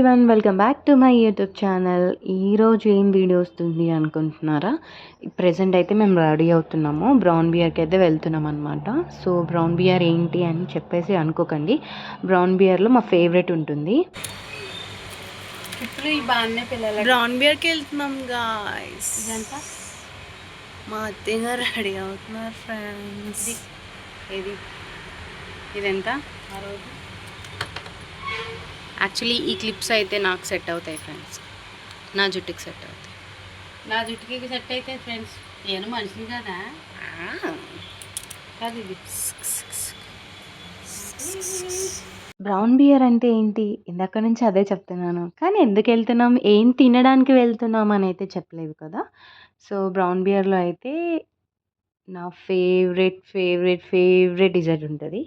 Everyone, welcome back to my YouTube channel. ఈరోజు ఏం video వస్తుంది అనుకుంటున్నారా? ప్రెజెంట్ అయితే మేము రెడీ అవుతున్నాము, బ్రౌన్ బియర్కి అయితే వెళ్తున్నాం అనమాట. సో బ్రౌన్ బియర్ ఏంటి అని చెప్పేసి అనుకోకండి, బ్రౌన్ బియర్లో మా ఫేవరెట్ ఉంటుంది. ఇప్పుడు ఈ బాగానే పిల్లలు బ్రౌన్ బియర్కి వెళ్తున్నాం గాయ్స్. ఇదంతా మా అత్తయ్య గారు రెడీ అవుతున్నారు ఫ్రెండ్స్. ఇది ఇదెంత ఆ రోజు యాక్చువల్లీ ఈ క్లిప్స్ అయితే నాకు సెట్ అవుతాయి ఫ్రెండ్స్, నా జుట్టుకి సెట్ అవుతాయి. నా జుట్టుకి సెట్ అయితే ఫ్రెండ్స్. నేను మనిషిని కదా. కాదు ఇది బ్రౌన్ బియర్ అంటే ఏంటి, ఇందాక నుంచి అదే చెప్తున్నాను, కానీ ఎందుకు వెళ్తున్నాం, ఏం తినడానికి వెళ్తున్నాం అని అయితే చెప్పలేదు కదా. సో బ్రౌన్ బియర్లో అయితే నా ఫేవరెట్ ఫేవరెట్ ఫేవరెట్ డిజర్ట్ ఉంటుంది,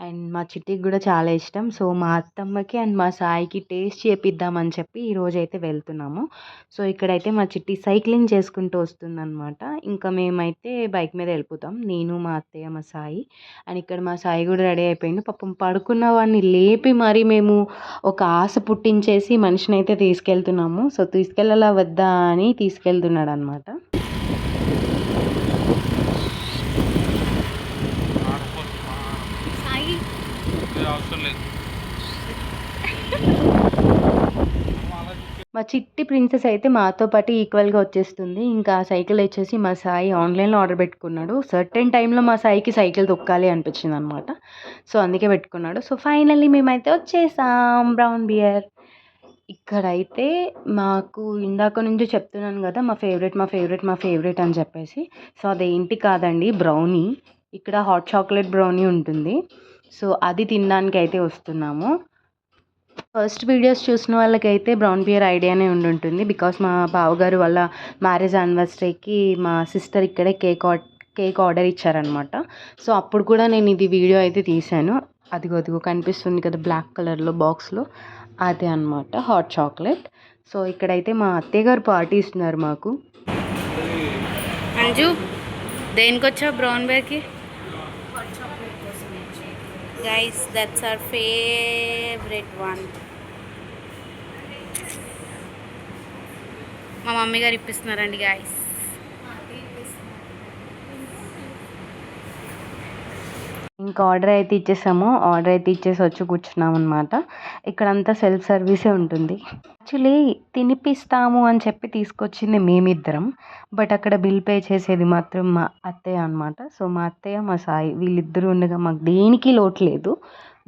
అండ్ మా చిట్టికి కూడా చాలా ఇష్టం. సో మా అత్తమ్మకి అండ్ మా సాయికి టేస్ట్ చేపిద్దామని చెప్పి ఈరోజు అయితే వెళ్తున్నాము. సో ఇక్కడైతే మా చిట్టి సైక్లింగ్ చేసుకుంటూ వస్తుందన్నమాట. ఇంకా మేమైతే బైక్ మీద వెళ్ళిపోతాం, నేను మా అత్తయ్య మా సాయి. అండ్ ఇక్కడ మా సాయి కూడా రెడీ అయిపోయింది. పాపం పడుకున్న వాడిని లేపి మరి మేము ఒక ఆశ పుట్టించేసి మనిషిని అయితే తీసుకెళ్తున్నాము. సో తీసుకెళ్ళాలా వద్దా అని తీసుకెళ్తున్నాడు అనమాట. మా చిట్టి ప్రిన్సెస్ అయితే మాతో పాటు ఈక్వల్గా వచ్చేస్తుంది. ఇంకా సైకిల్ వచ్చేసి మా సాయి ఆన్లైన్లో ఆర్డర్ పెట్టుకున్నాడు. సర్టెన్ టైంలో మా సాయికి సైకిల్ తొక్కాలి అనిపించింది అనమాట. సో అందుకే పెట్టుకున్నాడు. సో ఫైనల్లీ మేమైతే వచ్చేసాం బ్రౌన్ బియర్. ఇక్కడైతే మాకు ఇందాక నుంచి చెప్తున్నాను కదా, మా ఫేవరెట్ మా ఫేవరెట్ మా ఫేవరెట్ అని చెప్పేసి. సో అదేంటి కాదండి, బ్రౌనీ. ఇక్కడ హాట్ చాక్లెట్ బ్రౌనీ ఉంటుంది. సో అది తినడానికి అయితే వస్తున్నాము. ఫస్ట్ వీడియోస్ చూసిన వాళ్ళకైతే బ్రౌన్ బియర్ ఐడియానే ఉండుంటుంది, బికాస్ మా బావగారు వాళ్ళ మ్యారేజ్ యానివర్సరీకి మా సిస్టర్ ఇక్కడే కేక్ ఆర్డర్ ఇచ్చారనమాట. సో అప్పుడు కూడా నేను ఇది వీడియో అయితే తీశాను. అదిగో కనిపిస్తుంది కదా బ్లాక్ కలర్లో బాక్స్లో, అదే అనమాట హాట్ చాక్లెట్. సో ఇక్కడైతే మా అత్తయ్య గారు పార్టీ ఇస్తున్నారు మాకు. అంజు దేనికి వచ్చావు బ్రౌన్ బియర్కి? Guys, that's our favorite one. మా మమ్మీ గారు ఇప్పిస్తున్నారండి గాయస్. ఇంకా ఆర్డర్ అయితే ఇచ్చేసి వచ్చి కూర్చున్నాం అనమాట. ఇక్కడంతా సెల్ఫ్ సర్వీసే ఉంటుంది. యాక్చువల్లీ తినిపిస్తాము అని చెప్పి తీసుకొచ్చింది మేమిద్దరం, బట్ అక్కడ బిల్ పే చేసేది మాత్రం మా అత్తయ్య అనమాట. సో మా అత్తయ్య మా సాయి వీళ్ళిద్దరూ ఉండగా మాకు దేనికి లోటు లేదు.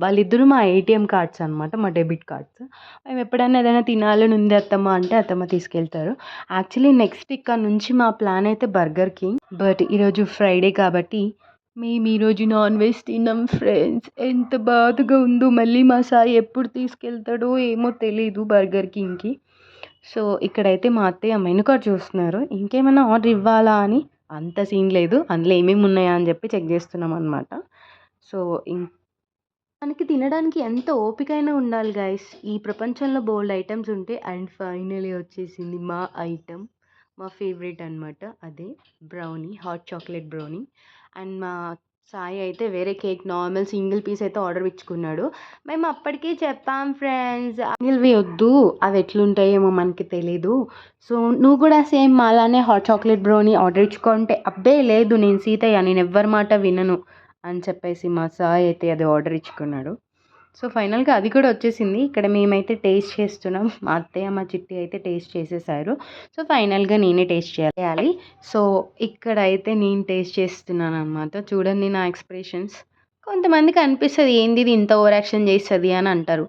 వాళ్ళిద్దరూ మా ఏటీఎం కార్డ్స్ అనమాట, మా డెబిట్ కార్డ్స్. మేము ఎప్పుడైనా ఏదైనా తినాలని ఉంది అత్తమ్మ అంటే అత్తమ్మ తీసుకెళ్తారు. యాక్చువల్లీ నెక్స్ట్ ఇక్కడ నుంచి మా ప్లాన్ అయితే బర్గర్ కింగ్, బట్ ఈరోజు ఫ్రైడే కాబట్టి మేము ఈరోజు నాన్ వెజ్ తిన్నాం ఫ్రెండ్స్. ఎంత బాధగా ఉందో, మళ్ళీ మా సాయి ఎప్పుడు తీసుకెళ్తాడో ఏమో తెలీదు బర్గర్ కింగ్కి. సో ఇక్కడైతే మా అత్తయ్య మెనూ కార్డ్ చూస్తున్నారు, ఇంకేమైనా ఆర్డర్ ఇవ్వాలా అని. అంత సీన్ లేదు, అందులో ఏమేమి ఉన్నాయా అని చెప్పి చెక్ చేస్తున్నాం అనమాట. సో మనకి తినడానికి ఎంత ఓపికైనా ఉండాలి గైస్. ఈ ప్రపంచంలో బోల్డ్ ఐటమ్స్ ఉంటాయి, అండ్ ఫైనలీ వచ్చేసింది మా ఐటమ్, మా ఫేవరెట్ అనమాట, అదే brownie, hot chocolate brownie. And మా సాయి అయితే వేరే కేక్ నార్మల్ సింగిల్ పీస్ అయితే ఆర్డర్ ఇచ్చుకున్నాడు. మేము అప్పటికే చెప్పాం ఫ్రెండ్స్, సింగిల్వి వద్దు, అవి ఎట్లుంటాయేమో మనకి తెలీదు. సో నువ్వు కూడా సేమ్ అలానే హాట్ చాక్లెట్ బ్రౌనీ ఆర్డర్ ఇచ్చుకుంటే, అబ్బే లేదు నేను సీతయ్య, నేను ఎవ్వరి మాట వినను అని చెప్పేసి మా సాయి అయితే అది ఆర్డర్ ఇచ్చుకున్నాడు. సో ఫైనల్గా అది కూడా వచ్చేసింది. ఇక్కడ మేమైతే టేస్ట్ చేస్తున్నాం, మా అత్తయ్య మా చిట్టి అయితే టేస్ట్ చేసేసారు. సో ఫైనల్గా నేనే టేస్ట్ చేయాలి. సో ఇక్కడైతే నేను టేస్ట్ చేస్తున్నాను అనమాట. చూడండి నా ఎక్స్ప్రెషన్స్. కొంతమందికి అనిపిస్తుంది ఏంది ఇది ఇంత ఓవర్ యాక్షన్ చేస్తుంది అని అంటారు.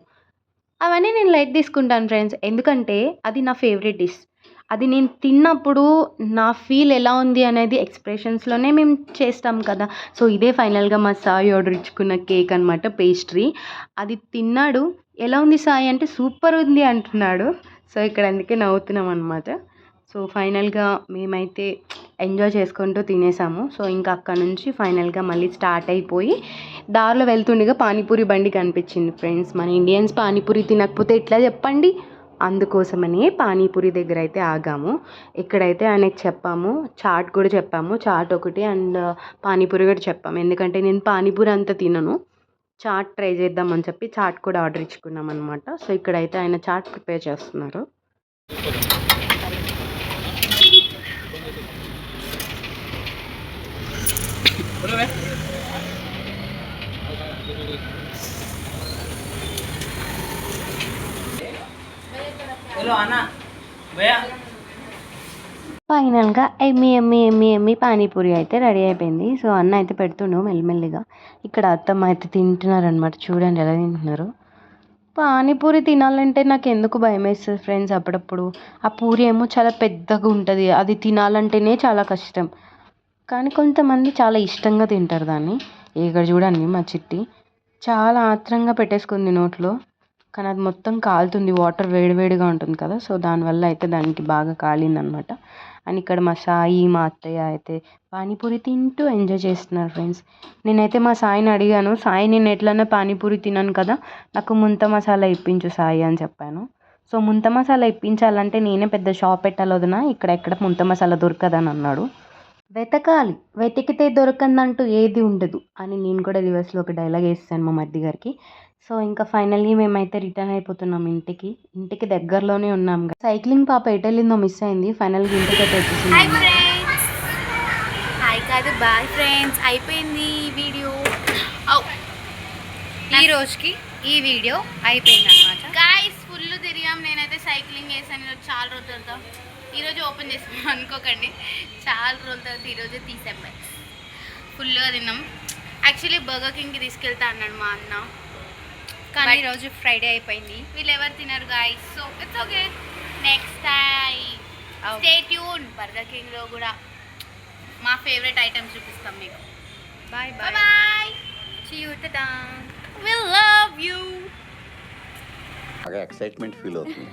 అవన్నీ నేను లైట్ తీసుకుంటాను ఫ్రెండ్స్, ఎందుకంటే అది నా ఫేవరెట్ డిష్. అది నేను తిన్నప్పుడు నా ఫీల్ ఎలా ఉంది అనేది ఎక్స్ప్రెషన్స్లోనే మేము చేస్తాం కదా. సో ఇదే ఫైనల్గా మా సాయి ఆర్డర్ ఇచ్చుకున్న కేక్ అనమాట, పేస్ట్రీ. అది తిన్నాడు, ఎలా ఉంది సాయి అంటే సూపర్ ఉంది అంటున్నాడు. సో ఇక్కడ అందుకే నవ్వుతున్నాం అనమాట. సో ఫైనల్గా మేమైతే ఎంజాయ్ చేసుకుంటూ తినేసాము. సో ఇంకా అక్కడ నుంచి ఫైనల్గా మళ్ళీ స్టార్ట్ అయిపోయి దారిలో వెళ్తుండగా పానీపూరి బండి కనిపించింది ఫ్రెండ్స్. మన ఇండియన్స్ పానీపూరి తినకపోతే ఎట్లా చెప్పండి, అందుకోసమని పానీపూరి దగ్గర అయితే ఆగాము. ఇక్కడైతే ఆయనకి చెప్పాము, చాట్ కూడా చెప్పాము, చాట్ ఒకటి అండ్ పానీపూరి కూడా చెప్పాము. ఎందుకంటే నేను పానీపూరి అంత తినను, చాట్ ట్రై చేద్దామని చెప్పి చాట్ కూడా ఆర్డర్ ఇచ్చుకున్నాం అనమాట. సో ఇక్కడైతే ఆయన చాట్ ప్రిపేర్ చేస్తున్నారు. ఫైనల్గా ఎమ్మి పానీపూరి అయితే రెడీ అయిపోయింది. సో అన్న అయితే పెడుతుండు మెల్లిమెల్లిగా. ఇక్కడ అత్తమ్మ అయితే తింటున్నారనమాట. చూడండి ఎలా తింటున్నారు. పానీపూరి తినాలంటే నాకు ఎందుకు భయం వేస్తుంది ఫ్రెండ్స్ అప్పుడప్పుడు. ఆ పూరి ఏమో చాలా పెద్దగా ఉంటుంది, అది తినాలంటేనే చాలా కష్టం. కానీ కొంతమంది చాలా ఇష్టంగా తింటారు దాన్ని. ఇక్కడ చూడండి మా చిట్టి చాలా ఆత్రంగా పెట్టేసుకుంది నోట్లో. కానీ అది మొత్తం కాలుతుంది, వాటర్ వేడివేడిగా ఉంటుంది కదా, సో దానివల్ల అయితే దానికి బాగా కాలిందనమాట. అండ్ ఇక్కడ మా సాయి మా అత్తయ్య అయితే పానీపూరి తింటూ ఎంజాయ్ చేస్తున్నారు ఫ్రెండ్స్. నేనైతే మా సాయిని అడిగాను, సాయి నేను ఎట్లన్నా పానీపూరి తిన్నాను కదా, నాకు ముంత మసాలా ఇప్పించు సాయి అని చెప్పాను. సో ముంత మసాలా ఇప్పించాలంటే నేనే పెద్ద షాప్ పెట్టాలి వదినా, ఇక్కడ ఎక్కడ ముంత మసాలా దొరకదని అన్నాడు. వెతకాలి, వెతికితే దొరకందంటూ ఏది ఉండదు అని నేను కూడా రివర్స్లో ఒక డైలాగ్ వేస్తాను మా మధ్య గారికి. సో ఇంకా ఫైనల్లీ మేమైతే రిటర్న్ అయిపోతున్నాం ఇంటికి దగ్గరలోనే ఉన్నాం. సైక్లింగ్ పాప ఎటు వెళ్ళిందో మిస్ అయింది. ఫైనల్గా ఇంటికి అయితే వచ్చేసింది. హాయ్ కాదు బాయ్ ఫ్రెండ్స్, అయిపోయింది ఈ వీడియో. ఈ రోజుకి ఈ వీడియో అయిపోయింది అనమాట. గాయ్స్ ఫుల్ తిరిగాం, నేనైతే సైక్లింగ్ చేశాను ఈరోజు చాలా రోజుల తర్వాత. ఈరోజు ఓపెన్ చేసాం అనుకోకండి, చాలా రోజుల తర్వాత ఈరోజు తీసాం. ఫుల్గా తిన్నాం. యాక్చువల్లీ బర్గర్ కింగ్కి తీసుకెళ్తా అన్నాడు మా అన్న, కానీ ఈరోజు ఫ్రైడే అయిపోయింది. వీళ్ళు ఎవరు తినరు guys, so it's okay, next time stay tune. Burger కింగ్లో కూడా మా ఫేవరెట్ ఐటమ్స్ చూపిస్తాం మీకు. Bye bye bye, see you, tata, we love you. బాగా ఎక్సైట్మెంట్ ఫీల్ అవుతుంది.